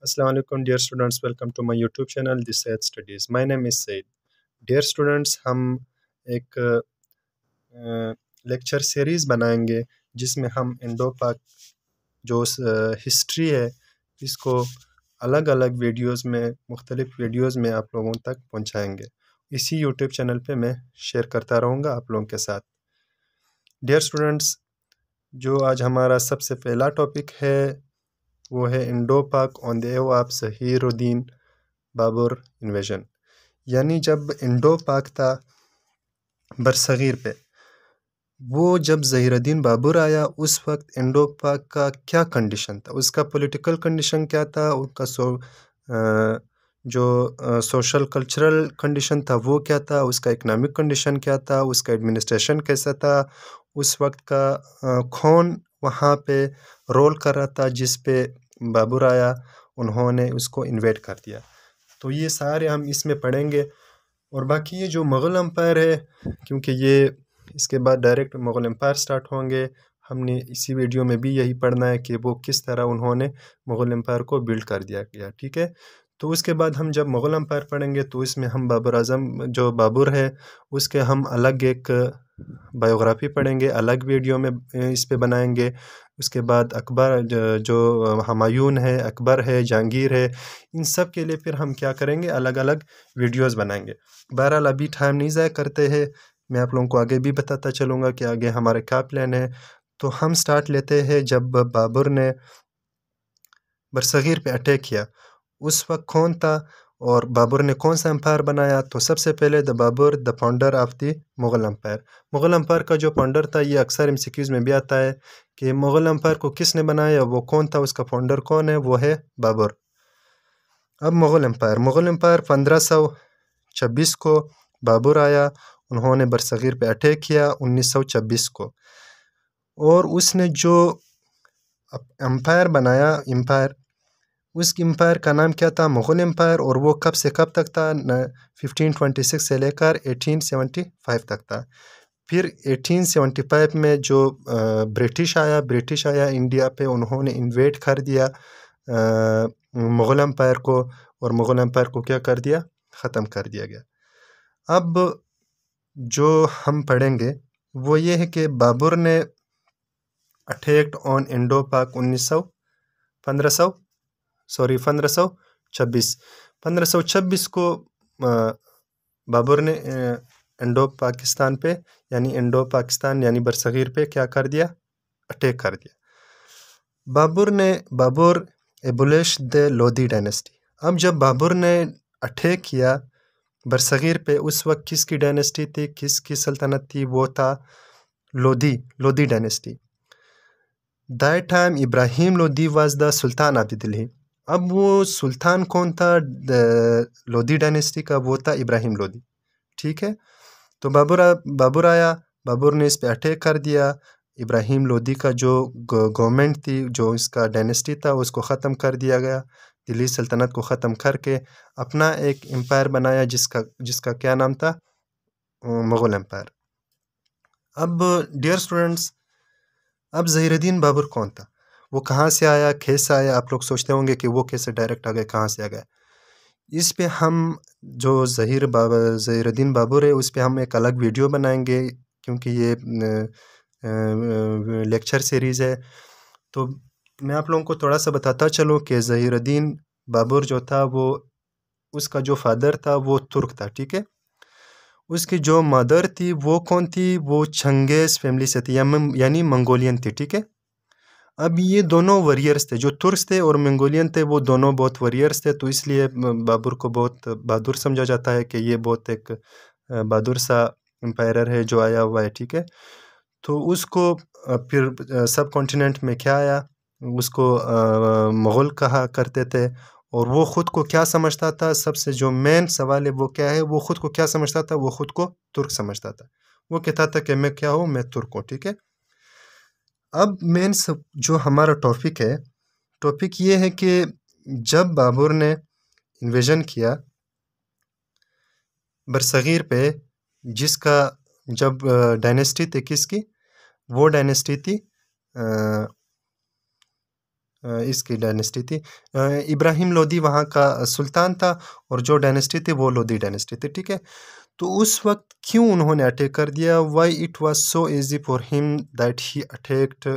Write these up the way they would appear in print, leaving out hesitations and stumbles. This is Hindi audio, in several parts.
Assalamu alaikum dear students, welcome to my YouTube channel This Said Studies. My name is Said. Dear students, हम एक लेक्चर सीरीज़ बनाएंगे जिसमें हम इंडो पाक जो हिस्ट्री है इसको अलग अलग वीडियोस में मुख्तलिफ वीडियोस में आप लोगों तक पहुंचाएंगे। इसी यूट्यूब चैनल पे मैं शेयर करता रहूँगा आप लोगों के साथ। डियर स्टूडेंट्स, जो आज हमारा सबसे पहला टॉपिक है वो है Indo Pak on the eve of Zahiruddin Babur invasion. यानी जब इंडो पाक था बरसगीर पे, वो जब ज़हीरुद्दीन बाबर आया उस वक्त इंडो पाक का क्या कंडीशन था, उसका पॉलिटिकल कंडीशन क्या था, उनका सोशल कल्चरल कंडीशन था वो क्या था, उसका इकनॉमिक कंडीशन क्या था, उसका एडमिनिस्ट्रेशन कैसा था, उस वक्त का कौन वहाँ पे रोल कर रहा था जिस पे बाबर आया उन्होंने उसको इन्वेट कर दिया। तो ये सारे हम इसमें पढ़ेंगे। और बाकी ये जो मुग़ल एम्पायर है, क्योंकि ये इसके बाद डायरेक्ट मुग़ल एम्पायर स्टार्ट होंगे, हमने इसी वीडियो में भी यही पढ़ना है कि वो किस तरह उन्होंने मुग़ल एम्पायर को बिल्ड कर दिया गया। ठीक है, तो उसके बाद हम जब मुग़ल एम्पायर पढ़ेंगे तो इसमें हम बाबर आज़म जो बाबर है उसके हम अलग एक बायोग्राफ़ी पढ़ेंगे, अलग वीडियो में इस पे बनाएंगे। उसके बाद अकबर जो हुमायूं है, अकबर है, जहांगीर है, इन सब के लिए फिर हम क्या करेंगे, अलग अलग वीडियोस बनाएंगे। बहरहाल अभी टाइम नहीं ज़ाया करते हैं, मैं आप लोगों को आगे भी बताता चलूँगा कि आगे हमारा क्या प्लान है। तो हम स्टार्ट लेते हैं जब बाबर ने बरसगीर पे अटैक किया, उस वक्त कौन था और बाबर ने कौन सा एम्पायर बनाया। तो सबसे पहले the Babur the founder of the Mughal empire. Mughal empire का जो फाउंडर था, ये अक्सर एमसीक्यूज़ में भी आता है कि मुग़ल एम्पायर को किसने बनाया, वो कौन था, उसका फाउंडर कौन है, वो है बाबर। अब मुग़ल एम्पायर 1526 को बाबर आया, उन्होंने बरसगीर पे अटैक किया 1926 को, और उसने जो एम्पायर बनाया, उस एम्पायर का नाम क्या था, मुग़ल एम्पायर। और वो कब से कब तक था, 1526 से लेकर 1875 तक था। फिर 1875 में जो ब्रिटिश आया इंडिया पे, उन्होंने इन्वेट कर दिया मुग़ल एम्पायर को, और मुग़ल एम्पायर को क्या कर दिया, ख़त्म कर दिया गया। अब जो हम पढ़ेंगे वो ये है कि बाबर ने अटैक्ड ऑन इंडो पाक 1526 को बाबर ने इंडो पाकिस्तान पे यानी बरसगीर पे क्या कर दिया, अटैक कर दिया। Babur abolish the Lodhi dynasty. अब जब बाबर ने अटैक किया बरसगीर पे, उस वक्त किसकी डायनेस्टी थी, किसकी सल्तनत थी, वो था Lodhi dynasty. That time Ibrahim Lodhi was the sultan of Delhi. अब वो सुल्तान कौन था लोधी डायनेस्टी का, वो था इब्राहिम लोधी। ठीक है, तो बाबर आया, बाबर ने इस पे अटैक कर दिया। इब्राहिम लोधी का जो गवर्नमेंट थी, जो इसका डायनेस्टी था, उसको ख़त्म कर दिया गया। दिल्ली सल्तनत को ख़त्म करके अपना एक एम्पायर बनाया जिसका क्या नाम था, मुग़ल एम्पायर। अब डियर स्टूडेंट्स, अब ज़हीरुद्दीन बाबर कौन था, वो कहाँ से आया, कैसे आया। आप लोग सोचते होंगे कि वो कैसे डायरेक्ट आ गए, कहाँ से आ गए। इस पे हम जो ज़हीरुद्दीन बाबर है, उस पे हम एक अलग वीडियो बनाएंगे, क्योंकि ये लेक्चर सीरीज़ है। तो मैं आप लोगों को थोड़ा सा बताता चलूँ कि ज़हीरुद्दीन बाबर जो था, वो उसका जो फादर था वो तुर्क था। ठीक है, उसकी जो मदर थी वो कौन थी, वो चंगेज़ फैमिली से थी, यानी मंगोलियन थी। ठीक है, अब ये दोनों वॉरियर्स थे, जो तुर्क थे और मंगोलियन थे, वो दोनों बहुत वॉरियर्स थे। तो इसलिए बाबर को बहुत बहादुर समझा जाता है कि ये बहुत एक बहादुर सा एम्पायर है जो आया हुआ है। ठीक है, तो उसको फिर सब कॉन्टिनेंट में क्या आया, उसको मुग़ल कहा करते थे। और वो ख़ुद को क्या समझता था, सबसे जो मेन सवाल है वो क्या है, वो ख़ुद को क्या समझता था, वो ख़ुद को तुर्क समझता था। वो कहता था कि मैं क्या हूँ, मैं तुर्क हूँ। ठीक है, अब मेन जो हमारा टॉपिक ये है कि जब बाबर ने इन्वेजन किया बरसगीर पे, जिसका जब डायनेस्टी थी किसकी, वो डायनेस्टी थी इसकी डायनेस्टी थी। इब्राहिम लोदी वहाँ का सुल्तान था और जो डायनेस्टी थी वो लोदी डायनेस्टी थी, ठीक है। तो उस वक्त क्यों उन्होंने अटैक कर दिया? Why it was so easy for him that he attacked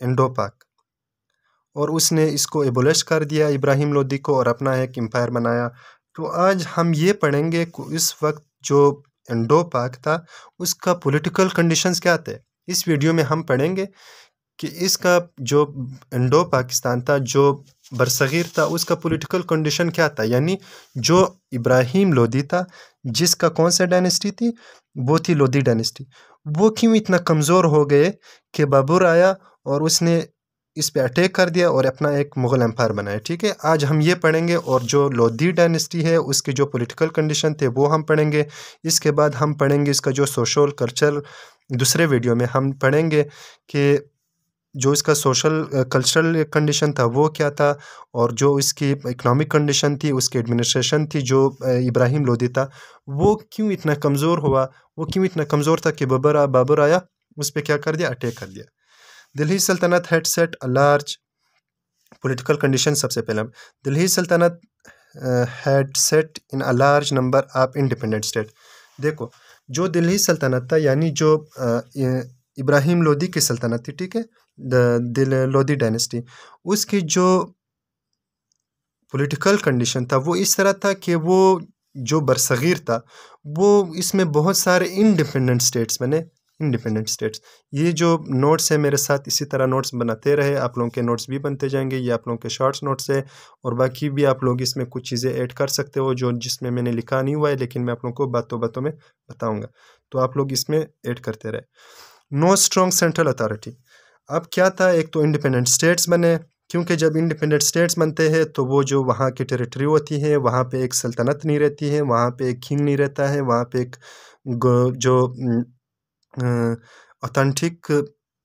Indo पाक, और उसने इसको एबोलिश कर दिया इब्राहिम लोदी को और अपना एक एम्पायर बनाया। तो आज हम ये पढ़ेंगे कि इस वक्त जो इंडो पाक था उसका पॉलिटिकल कंडीशंस क्या थे। इस वीडियो में हम पढ़ेंगे कि इसका जो इंडो पाकिस्तान था, जो बरसगीर था, उसका पॉलिटिकल कंडीशन क्या था। यानी जो इब्राहिम लोदी था, जिसका कौन सा डायनेस्टी थी, वो थी लोदी डायनेस्टी, वो क्यों इतना कमज़ोर हो गए कि बाबर आया और उसने इस पे अटैक कर दिया और अपना एक मुग़ल एम्पायर बनाया, ठीक है। आज हम ये पढ़ेंगे और जो लोदी डायनेस्टी है उसके जो पॉलिटिकल कंडीशन थे वो हम पढ़ेंगे। इसके बाद हम पढ़ेंगे इसका जो सोशल कल्चर, दूसरे वीडियो में हम पढ़ेंगे कि जो इसका सोशल कल्चरल कंडीशन था वो क्या था, और जो इसकी इकोनॉमिक कंडीशन थी, उसकी एडमिनिस्ट्रेशन थी, जो इब्राहिम लोदी था वो क्यों इतना कमज़ोर हुआ, वो क्यों इतना कमज़ोर था कि बाबर आया उस पर क्या कर दिया, अटैक कर दिया। दिल्ली सल्तनत had set a large political condition. सबसे पहले दिल्ली सल्तनत had set in a large number of independent state. देखो, जो दिल्ली सल्तनत था यानी जो इब्राहिम लोदी की सल्तनत थी, ठीक है, लोदी डायनेस्टी, उसकी जो पॉलिटिकल कंडीशन था वो इस तरह था कि वो जो बरसगीर था वो इसमें बहुत सारे इंडिपेंडेंट स्टेट्स बने। इंडिपेंडेंट स्टेट्स, ये जो नोट्स है मेरे साथ इसी तरह नोट्स बनाते रहे, आप लोगों के नोट्स भी बनते जाएंगे, ये आप लोगों के शॉर्ट्स नोट्स है, और बाकी भी आप लोग इसमें कुछ चीज़ें ऐड कर सकते हो जो जिसमें मैंने लिखा नहीं हुआ है, लेकिन मैं आप लोगों को बातों बातों में बताऊंगा, तो आप लोग इसमें ऐड करते रहे। No strong central authority. अब क्या था, एक तो इंडिपेंडेंट स्टेट्स बने, क्योंकि जब इंडिपेंडेंट स्टेट्स बनते हैं तो वो जो वहाँ की टेरिटरी होती है वहाँ पे एक सल्तनत नहीं रहती है, वहाँ पे एक किंग नहीं रहता है, वहाँ पे एक जो ऑथेंटिक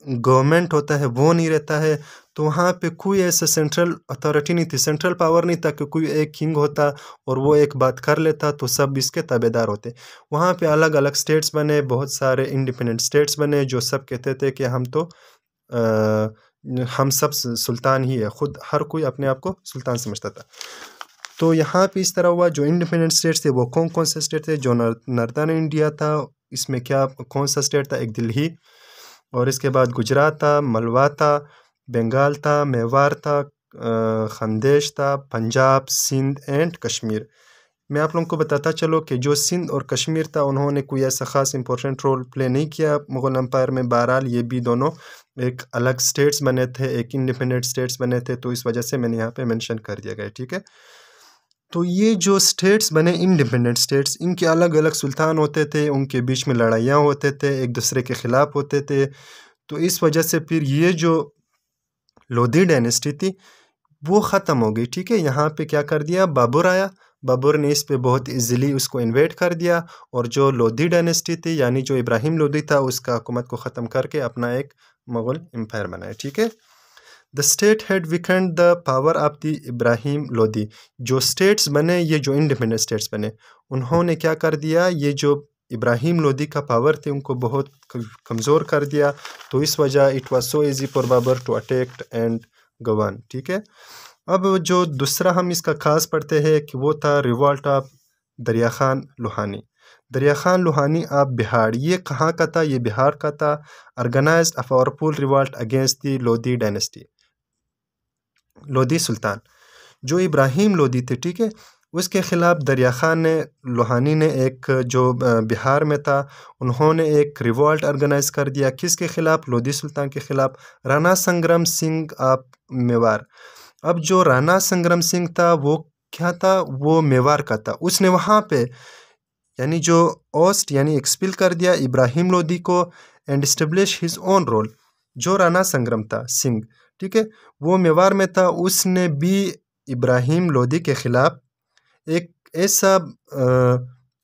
गवर्नमेंट होता है वो नहीं रहता है। तो वहाँ पे कोई ऐसा सेंट्रल अथॉरिटी नहीं थी, सेंट्रल पावर नहीं था कि कोई एक किंग होता और वो एक बात कर लेता तो सब इसके ताबेदार होते। वहाँ पे अलग अलग स्टेट्स बने, बहुत सारे इंडिपेंडेंट स्टेट्स बने जो सब कहते थे कि हम सब सुल्तान ही है, खुद हर कोई अपने आप को सुल्तान समझता था। तो यहाँ पे इस तरह हुआ, जो इंडिपेंडेंट स्टेट्स थे वो कौन कौन से स्टेट थे, जो नॉर्दर्न इंडिया था इसमें क्या कौन सा स्टेट था, एक दिल्ली, और इसके बाद गुजरात था, मलवा था, बंगाल था, मेवाड़ था, खानदेश था, पंजाब, सिंध एंड कश्मीर। मैं आप लोगों को बताता चलो कि जो सिंध और कश्मीर था उन्होंने कोई ऐसा ख़ास इंपॉर्टेंट रोल प्ले नहीं किया मुग़ल एम्पायर में। बहरहाल ये भी दोनों एक अलग स्टेट्स बने थे, एक इंडिपेंडेंट स्टेट्स बने थे, तो इस वजह से मैंने यहाँ पे मेंशन कर दिया गया, ठीक है। तो ये जो स्टेट्स बने इंडिपेंडेंट स्टेट्स, इनके अलग अलग सुल्तान होते थे, उनके बीच में लड़ाइयाँ होते थे, एक दूसरे के ख़िलाफ़ होते थे। तो इस वजह से फिर ये जो लोधी डायनेस्टी थी वो ख़त्म हो गई, ठीक है। यहाँ पे क्या कर दिया, बाबर आया, बाबर ने इस पे बहुत इजीली उसको इन्वेट कर दिया, और जो लोधी डायनेस्टी थी यानी जो इब्राहिम लोधी था उसका हुकूमत को ख़त्म करके अपना एक मुग़ल एम्पायर बनाया, ठीक है। The state had Weeknd the power of the Ibrahim Lodhi. जो स्टेट्स बने, ये जो इंडिपेंडेंट स्टेट्स बने, उन्होंने क्या कर दिया, ये जो इब्राहिम लोधी का पावर थे उनको बहुत कमज़ोर कर दिया। तो इस वजह it was so easy for Babur to attack and govern, ठीक है। अब जो दूसरा हम इसका खास पढ़ते हैं कि वो था रिवॉल्ट ऑफ दरिया खान लोहानी। दरिया खान लोहानी ऑफ बिहार, ये कहाँ का था, ये बिहार का था। Organised a powerful revolt against the Lodhi dynasty, Lodhi सुल्तान जो इब्राहिम लोधी थे, ठीक है, उसके ख़िलाफ़ दरिया खान ने लोहानी ने एक जो बिहार में था उन्होंने एक रिवॉल्ट ऑर्गेनाइज़ कर दिया। किसके ख़िलाफ़, लोधी सुल्तान के ख़िलाफ़, राणा संग्राम सिंह ऑफ मेवाड़। अब जो राणा संग्राम सिंह था वो क्या था, वो मेवाड़ का था। उसने वहाँ पे यानी जो ओस्ट यानी एक्सपिल कर दिया इब्राहिम लोधी को and establish his own rule. जो राणा संग्राम था सिंह, ठीक है, वो मेवाड़ में था, उसने भी इब्राहिम लोधी के ख़िलाफ़ एक ऐसा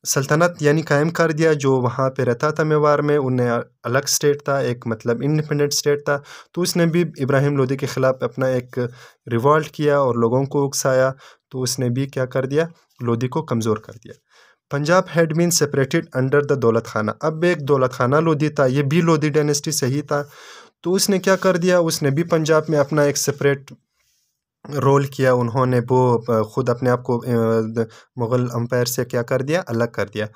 सल्तनत यानी कायम कर दिया जो वहाँ पे रहता था मेवाड़ में। उन्हें अलग स्टेट था, एक मतलब इंडिपेंडेंट स्टेट था। तो उसने भी इब्राहिम लोधी के ख़िलाफ़ अपना एक रिवॉल्ट किया और लोगों को उकसाया। तो उसने भी क्या कर दिया, लोधी को कमज़ोर कर दिया। Punjab had been separated under the Daulat Khan. अब एक दौलत खाना लोधी था, ये भी लोधी डायनेस्टी से ही था। तो उसने क्या कर दिया, उसने भी पंजाब में अपना एक सेपरेट रोल किया। उन्होंने वो ख़ुद अपने आप को मुग़ल अम्पायर से क्या कर दिया, अलग कर दिया।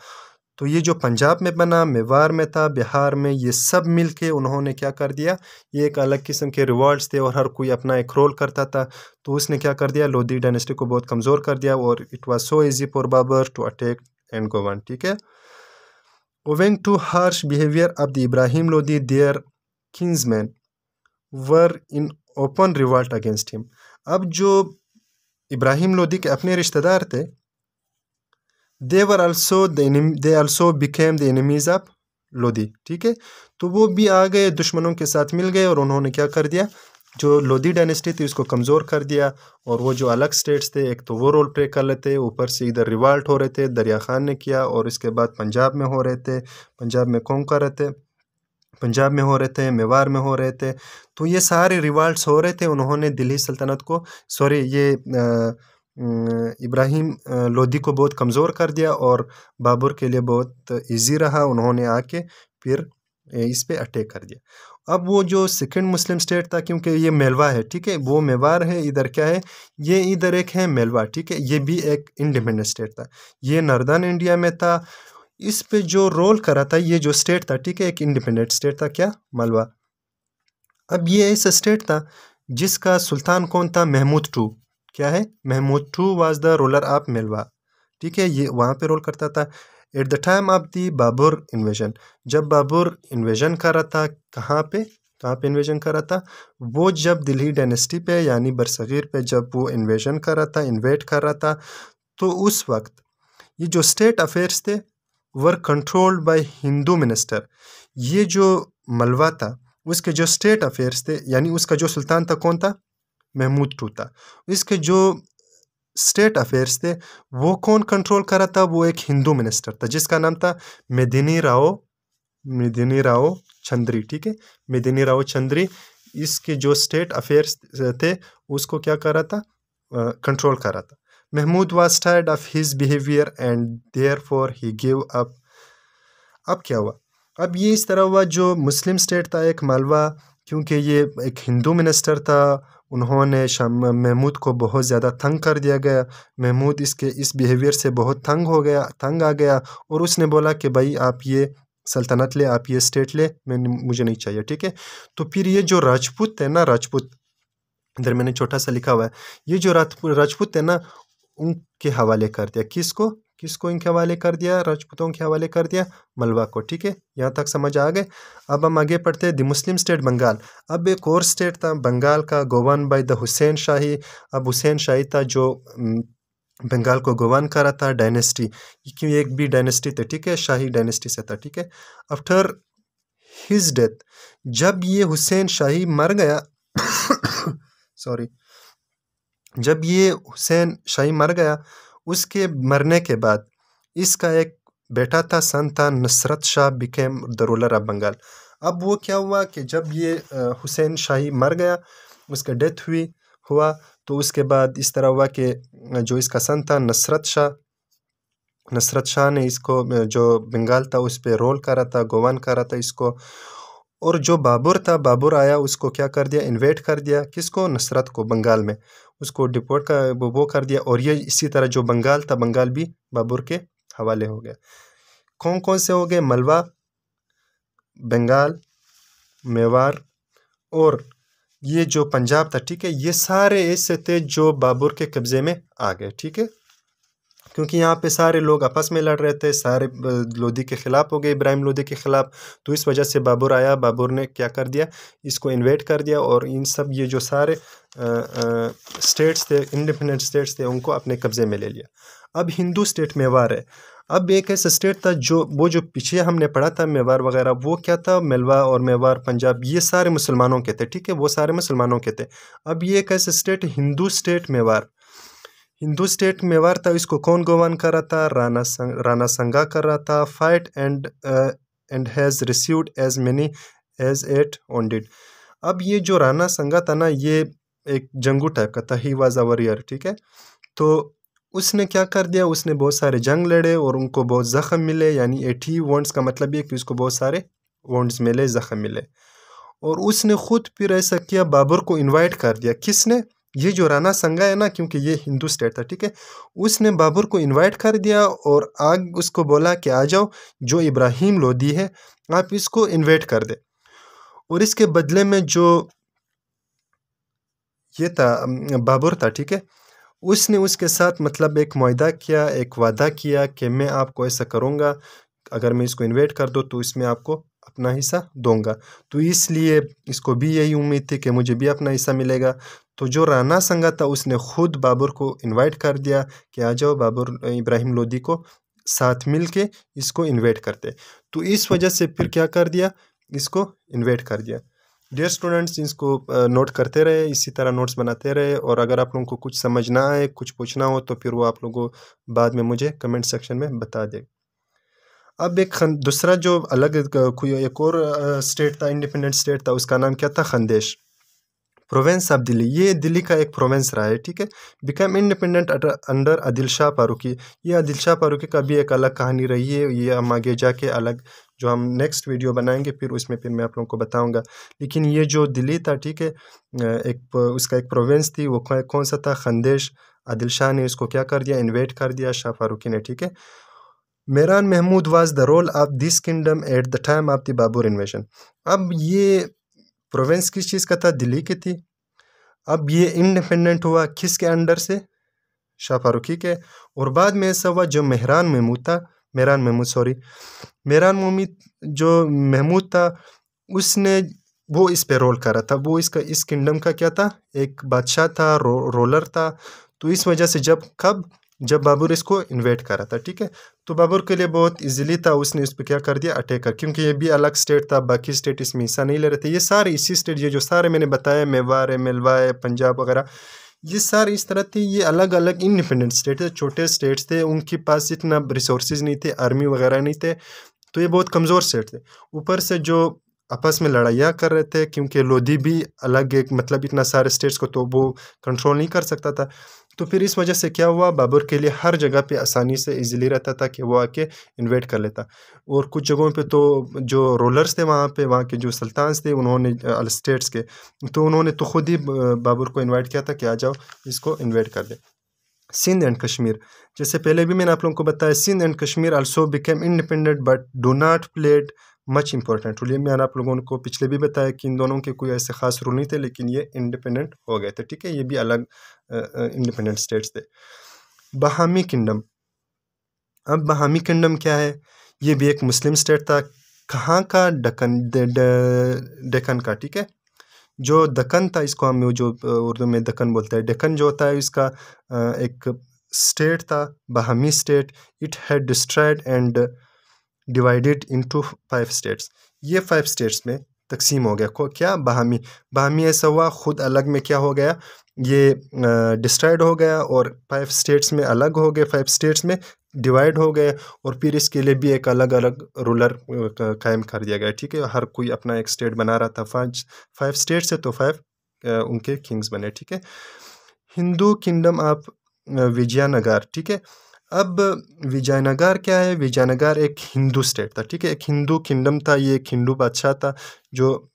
तो ये जो पंजाब में बना, मेवाड़ में था, बिहार में, ये सब मिल के उन्होंने क्या कर दिया, ये एक अलग किस्म के रिवॉर्ड्स थे और हर कोई अपना एक रोल करता था। तो उसने क्या कर दिया, लोधी डायनेस्टी को बहुत कमज़ोर कर दिया और it was so easy for Babur to attack and govern. ठीक है। Owing to harsh behaviour of the Ibrahim Lodhi, there kinsmen were in open revolt against him. अब जो इब्राहिम लोधी के अपने रिश्तेदार थे, they also became the enemies of Lodhi. ठीक है। तो वो भी आ गए, दुश्मनों के साथ मिल गए और उन्होंने क्या कर दिया, जो लोधी डायनेस्टी थी उसको कमज़ोर कर दिया। और वो जो अलग स्टेट्स थे, एक तो वो रोल प्ले कर लेते, ऊपर से इधर रिवाल्ट हो रहे थे, दरिया खान ने किया, और इसके बाद पंजाब में हो रहे थे, पंजाब में कौन कर रहे थे, पंजाब में हो रहे थे, मेवाड़ में हो रहे थे। तो ये सारे रिवाल्ट्स हो रहे थे। उन्होंने दिल्ली सल्तनत को, सॉरी, ये इब्राहिम लोधी को बहुत कमज़ोर कर दिया और बाबर के लिए बहुत इजी रहा। उन्होंने आके फिर इस पे अटैक कर दिया। अब वो जो सेकंड मुस्लिम स्टेट था, क्योंकि ये मेलवा है, ठीक है, वो मेवाड़ है, इधर क्या है, ये इधर एक है मेलवा, ठीक है, ये भी एक इंडिपेंडेंट स्टेट था, ये नॉर्दर्न इंडिया में था। इस पे जो रोल करा था ये जो स्टेट था, ठीक है, एक इंडिपेंडेंट स्टेट था, क्या, मालवा। अब ये ऐसा स्टेट था जिसका सुल्तान कौन था, महमूद टू। क्या है, Mahmud two was the ruler of Malwa. ठीक है, ये वहाँ पे रोल करता था। At the time of the Babur invasion, जब बाबर इन्वेजन कर रहा था, कहाँ पे इन्वेजन कर रहा था, वो जब दिल्ली डायनेस्टी पे यानी बरसगीर पे जब वो इन्वेजन कर रहा था, इन्वेट कर रहा था, तो उस वक्त ये जो स्टेट अफेयर्स थे वर कंट्रोल्ड बाय हिंदू मिनिस्टर। ये जो मलवा था उसके जो स्टेट अफेयर्स थे, यानी उसका जो सुल्तान था कौन था, महमूद टू था। इसके जो स्टेट अफेयर्स थे वो कौन कंट्रोल कर रहा था, वो एक हिंदू मिनिस्टर था जिसका नाम था मेदिनी राव चंद्री। ठीक है, मेदिनी राव चंद्री इसके जो स्टेट अफेयर्स थे उसको क्या कर रहा था, कंट्रोल कर रहा था। Mahmud was tired of his behaviour and therefore he give up. अब क्या हुआ, अब ये इस तरह हुआ, जो मुस्लिम स्टेट था एक मालवा, क्योंकि ये एक हिंदू मिनिस्टर था, उन्होंने महमूद को बहुत ज़्यादा तंग कर दिया गया। महमूद इसके इस बिहेवियर से बहुत तंग आ गया और उसने बोला कि भाई आप ये सल्तनत ले, आप ये स्टेट ले, मुझे नहीं चाहिए। ठीक है। तो फिर ये जो राजपूत थे ना, राजपूत, इधर मैंने छोटा सा लिखा हुआ है, ये जो राजपूत थे ना, उनके हवाले कर दिया। किसको इनके हवाले कर दिया, राजपूतों के हवाले कर दिया, मलवा को। ठीक है, यहाँ तक समझ आ गए। अब हम आगे पढ़ते हैं, द मुस्लिम स्टेट बंगाल। अब एक और स्टेट था बंगाल का, गवर्न बाय द हुसैन शाही। अब हुसैन शाही था जो बंगाल को गवर्न करा था, डायनेस्टी, क्यों एक भी डायनेस्टी थे, ठीक है, शाही डायनेस्टी से था। ठीक है। आफ्टर हिज डेथ, जब ये हुसैन शाही मर गया सॉरी, जब ये हुसैन शाही मर गया, उसके मरने के बाद इसका एक बेटा था, सन था, Nusrat Shah became the ruler of Bengal. अब वो क्या हुआ कि जब ये हुसैन शाही मर गया, उसका डेथ हुआ, तो उसके बाद इस तरह हुआ कि जो इसका सन था नुसरत शाह ने इसको, जो बंगाल था उस पर रोल करा था, गवर्न करा था इसको। और जो बाबर था, बाबर आया, उसको क्या कर दिया, इन्वेट कर दिया, किसको, नुसरत को, बंगाल में, उसको डिपोर्ट का वो कर दिया। और ये इसी तरह जो बंगाल था, बंगाल भी बाबर के हवाले हो गया। कौन कौन से हो गए, मलवा, बंगाल, मेवाड़ और ये जो पंजाब था। ठीक है, ये सारे ऐसे थे जो बाबर के कब्जे में आ गए। ठीक है, क्योंकि यहाँ पे सारे लोग आपस में लड़ रहे थे, सारे लोधी के ख़िलाफ़ हो गए, इब्राहिम लोधी के ख़िलाफ़। तो इस वजह से बाबर आया, बाबर ने क्या कर दिया, इसको इन्वेट कर दिया और इन सब ये जो सारे स्टेट्स थे, इंडिपेंडेंट स्टेट्स थे, उनको अपने कब्ज़े में ले लिया। अब हिंदू स्टेट मेवाड़ है। अब एक ऐसा स्टेट था जो पीछे हमने पढ़ा था मेवाड़ वगैरह, वो क्या था, मेलवा और मेवाड़, पंजाब, ये सारे मुसलमानों के थे। ठीक है, वो सारे मुसलमानों के थे। अब ये एक ऐसा स्टेट, हिंदू स्टेट मेवाड़ था। इसको कौन गवर्न कर रहा था, राणा संगा कर रहा था। Fight and has received as many as eight wounded. अब ये जो राणा संगा था ना, ये एक जंगू टाइप का था, ही वाज अ वॉरियर। ठीक है, तो उसने क्या कर दिया, उसने बहुत सारे जंग लड़े और उनको बहुत ज़ख्म मिले, यानी 80 वॉन्ड्स का मतलब ये कि उसको बहुत सारे वॉन्ड्स मिले, ज़ख्म मिले। और उसने खुद फिर ऐसा किया, बाबर को इनवाइट कर दिया। किसने? ये जो राणा संगा है ना, क्योंकि ये हिंदू स्टेट था, ठीक है, उसने बाबर को इनवाइट कर दिया और आग उसको बोला कि आ जाओ, जो इब्राहिम लोदी है आप इसको इनवाइट कर दे। और इसके बदले में जो ये था बाबर था, ठीक है, उसने उसके साथ मतलब एक मुआहदा किया, एक वादा किया कि मैं आपको ऐसा करूँगा, अगर मैं इसको इन्वाइट कर दूँ तो इसमें आपको अपना हिस्सा दूंगा। तो इसलिए इसको भी यही उम्मीद थी कि मुझे भी अपना हिस्सा मिलेगा। तो जो राणा संगा था उसने खुद बाबर को इनवाइट कर दिया कि आ जाओ, बाबर इब्राहिम लोदी को साथ मिल के इसको इन्वाइट करते। तो इस वजह से फिर क्या कर दिया, इसको इन्वाइट कर दिया। डियर स्टूडेंट्स, इसको नोट करते रहे, इसी तरह नोट्स बनाते रहे, और अगर आप लोगों को कुछ समझ ना आए, कुछ पूछना हो तो फिर वो आप लोगों को बाद में मुझे कमेंट सेक्शन में बता दे। अब एक दूसरा जो अलग कोई एक और स्टेट था, इंडिपेंडेंट स्टेट था, उसका नाम क्या था? Khandesh, province of Delhi. ये दिल्ली का एक प्रोविंस रहा है, ठीक है। Become independent under Adil Shah Faruqi. ये आदिल शाह फारूकी का भी एक अलग कहानी रही है, ये हम आगे जाके अलग जो हम नेक्स्ट वीडियो बनाएंगे फिर उसमें फिर मैं आप लोगों को बताऊंगा। लेकिन ये जो दिल्ली था, ठीक है, एक उसका एक प्रोविंस थी, वो कौन सा था? खंदेश। आदिल शाह ने इसको क्या कर दिया? इन्वेट कर दिया शाह फारूकी ने, ठीक है। Miran Mahmud was the rule of this kingdom at the time of the Babur invasion. अब ये प्रोविंस किस चीज़ का था? दिल्ली की थी। अब ये इंडिपेंडेंट हुआ किसके अंडर से? शाह फारूकी के। और बाद में ऐसा हुआ, जो मेहरान महमूद था, मेहरान महमूद जो महमूद था, उसने वो इस पे रोल करा था। वो इसका इस किंगडम का क्या था? एक बादशाह था, रोलर था। तो इस वजह से जब बाबर इसको इन्वेट करा था, ठीक है, तो बाबर के लिए बहुत इजीली था, उसने इस पर क्या कर दिया? अटैक कर, क्योंकि ये भी अलग स्टेट था, बाकी स्टेट इसमें हिस्सा नहीं ले रहे थे। ये सारे इसी स्टेट, ये जो सारे मैंने बताया, मेवाड़ है, मेलवा है, पंजाब वगैरह, ये सारे इस तरह थे। ये अलग अलग इंडिपेंडेंट स्टेट थे, छोटे स्टेट्स थे, उनके पास इतना रिसोर्सेज नहीं थे, आर्मी वगैरह नहीं थे, तो ये बहुत कमज़ोर स्टेट थे। ऊपर से जो आपस में लड़ाइयाँ कर रहे थे, क्योंकि लोधी भी अलग एक मतलब इतना सारे स्टेट्स को तो वो कंट्रोल नहीं कर सकता था। तो फिर इस वजह से क्या हुआ, बाबर के लिए हर जगह पे आसानी से इजीली रहता था कि वो आके इन्वेट कर लेता। और कुछ जगहों पे तो जो रोलर्स थे वहाँ पे, वहाँ के जो सुल्तान्स थे, उन्होंने स्टेट्स के, तो उन्होंने तो खुद ही बाबर को इन्वाइट किया था कि आ जाओ, इसको इन्वेट कर दे। सिंध एंड कश्मीर, जैसे पहले भी मैंने आप लोगों को बताया, Sindh and Kashmir also became independent but do not played much important role. ये मैंने आप लोगों को पिछले भी बताया कि इन दोनों के कोई ऐसे खास रोल नहीं थे, लेकिन ये इंडिपेंडेंट हो गए थे, ठीक है। ये भी अलग इंडिपेंडेंट स्टेट्स थे। बहामी किंगडम, अब बहामी किंगडम क्या है? ये भी एक मुस्लिम स्टेट था। कहाँ का? डेक्कन का, ठीक है। जो दक्कन था, इसको हम जो उर्दू में दक्कन बोलते हैं, डेक्कन जो होता है, इसका एक स्टेट था, Bahmani state. It had destroyed and divided into 5 states. ये 5 स्टेट्स में तकसीम हो गया। क्या? बहामी ऐसा हुआ, खुद अलग में क्या हो गया, ये डिस्ट्रॉयड हो गया और 5 स्टेट्स में अलग हो गए, 5 स्टेट्स में डिवाइड हो गए। और फिर इसके लिए भी एक अलग अलग रूलर कायम कर दिया गया, ठीक है। हर कोई अपना एक स्टेट बना रहा था। 5 स्टेट्स है तो 5 उनके किंग्स बने, ठीक है। हिंदू किंगडम ऑफ विजयनगर, ठीक है। अब विजयनगर क्या है? विजयनगर एक हिंदू स्टेट था, ठीक है, एक हिंदू किंगडम था। ये एक हिंदू बादशाह था जो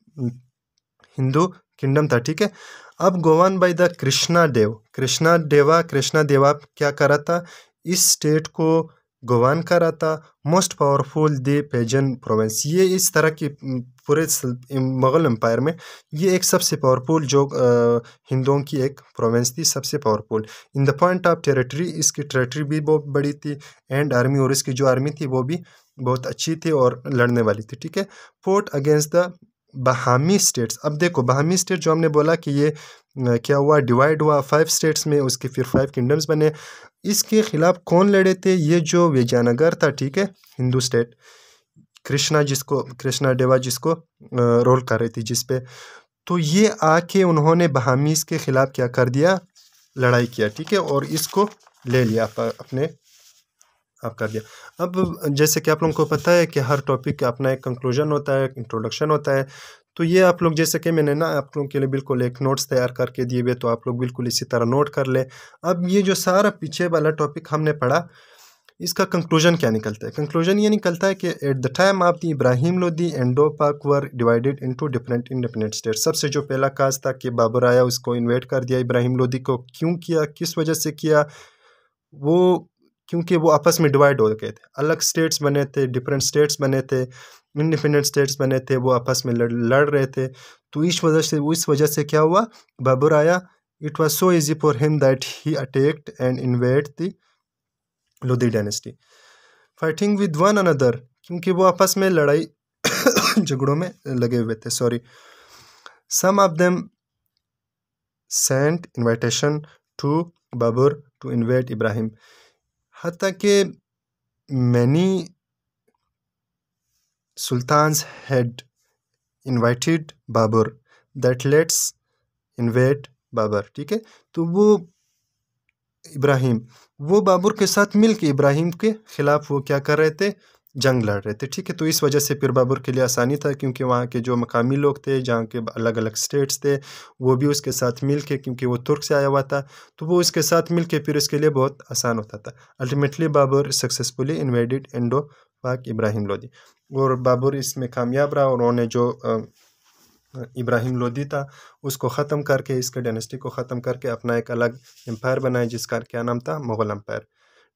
हिंदू किंगडम था, ठीक है। अब गवर्न बाय द कृष्णा देवा क्या करा था? इस स्टेट को गवर्न करा था। मोस्ट पावरफुल द पेजन प्रोविंस, ये इस तरह की पूरे मुगल एम्पायर में ये एक सबसे पावरफुल जो हिंदुओं की एक प्रोविंस थी, सबसे powerful. In the point of territory, इसकी टेरिटरी भी बहुत बड़ी थी, एंड आर्मी, और इसकी जो आर्मी थी वो भी बहुत अच्छी थी और लड़ने वाली थी, ठीक है। Fought against the Bahmani states. अब देखो, बहामी स्टेट जो हमने बोला कि ये क्या हुआ, डिवाइड हुआ 5 स्टेट्स में, उसके फिर 5 किंगडम्स बने। इसके खिलाफ कौन लड़े थे? ये जो विजयनगर था, ठीक है, हिंदू स्टेट, कृष्णा देवा जिसको रोल कर रही थी जिस पे, तो ये आके उन्होंने बहामीस के खिलाफ क्या कर दिया? लड़ाई किया, ठीक है, और इसको ले लिया अपने आप कर दिया। अब जैसे कि आप लोगों को पता है कि हर टॉपिक का अपना एक कंक्लूजन होता है, इंट्रोडक्शन होता है। तो ये आप लोग, जैसे कि मैंने ना आप लोगों के लिए बिल्कुल एक नोट्स तैयार करके दिए हुए, तो आप लोग बिल्कुल इसी तरह नोट कर लें। अब ये जो सारा पीछे वाला टॉपिक हमने पढ़ा, इसका कंक्लूजन क्या निकलता है? कंक्लूजन ये निकलता है कि at the time of the Ibrahim Lodi Indo Pak were divided into different independent state. सबसे जो पहला काज था कि बाबर आया, उसको इन्वेट कर दिया इब्राहिम लोदी को। क्यों किया, किस वजह से किया? वो क्योंकि वो आपस में डिवाइड हो गए थे, अलग स्टेट्स बने थे, डिफरेंट स्टेट्स बने थे, इंडिपेंडेंट स्टेट्स बने थे, वो आपस में लड़ रहे थे। तो इस वजह से क्या हुआ, बाबर आया। It was so easy for him that he attacked and invade the Lodhi dynasty fighting with one another, क्योंकि वो आपस में लड़ाई झगड़ों में लगे हुए थे। Sorry, some of them sent invitation to Babur to invade Ibrahim, हत्ता कि many sultans had invited Babur that let's invade Babur. ठीक है, तो वो बाबर के साथ मिल के इब्राहिम के खिलाफ वो क्या कर रहे थे, जंग लड़ रहे थे। ठीक है, तो इस वजह से फिर बाबर के लिए आसानी था, क्योंकि वहाँ के जो मकामी लोग थे, जहाँ के अलग अलग स्टेट्स थे, वो भी उसके साथ मिल के, क्योंकि वो तुर्क से आया हुआ था, तो वो उसके साथ मिल के फिर उसके लिए बहुत आसान होता था। Ultimately Babur successfully invaded Indo Pak Ibrahim Lodi, और बाबर इसमें कामयाब रहा, और उन्होंने जो इब्राहिम लोदी था उसको ख़त्म करके, इसके डायनेस्टी को ख़त्म करके अपना एक अलग एम्पायर बनाया, जिसका क्या नाम था, मुग़ल एम्पायर।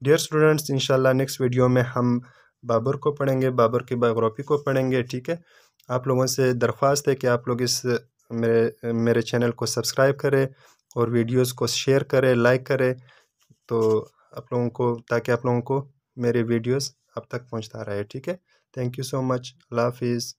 डियर स्टूडेंट्स, इंशाल्लाह नेक्स्ट वीडियो में हम बाबर को पढ़ेंगे, बाबर की बायोग्राफी को पढ़ेंगे। ठीक है, आप लोगों से दरख्वास्त है कि आप लोग इस मेरे चैनल को सब्सक्राइब करें और वीडियोस को शेयर करें, लाइक करें, तो आप लोगों को, ताकि आप लोगों को मेरे वीडियोस अब तक पहुंचता रहे। ठीक है, थैंक यू सो मच, अल्लाह हाफिज़।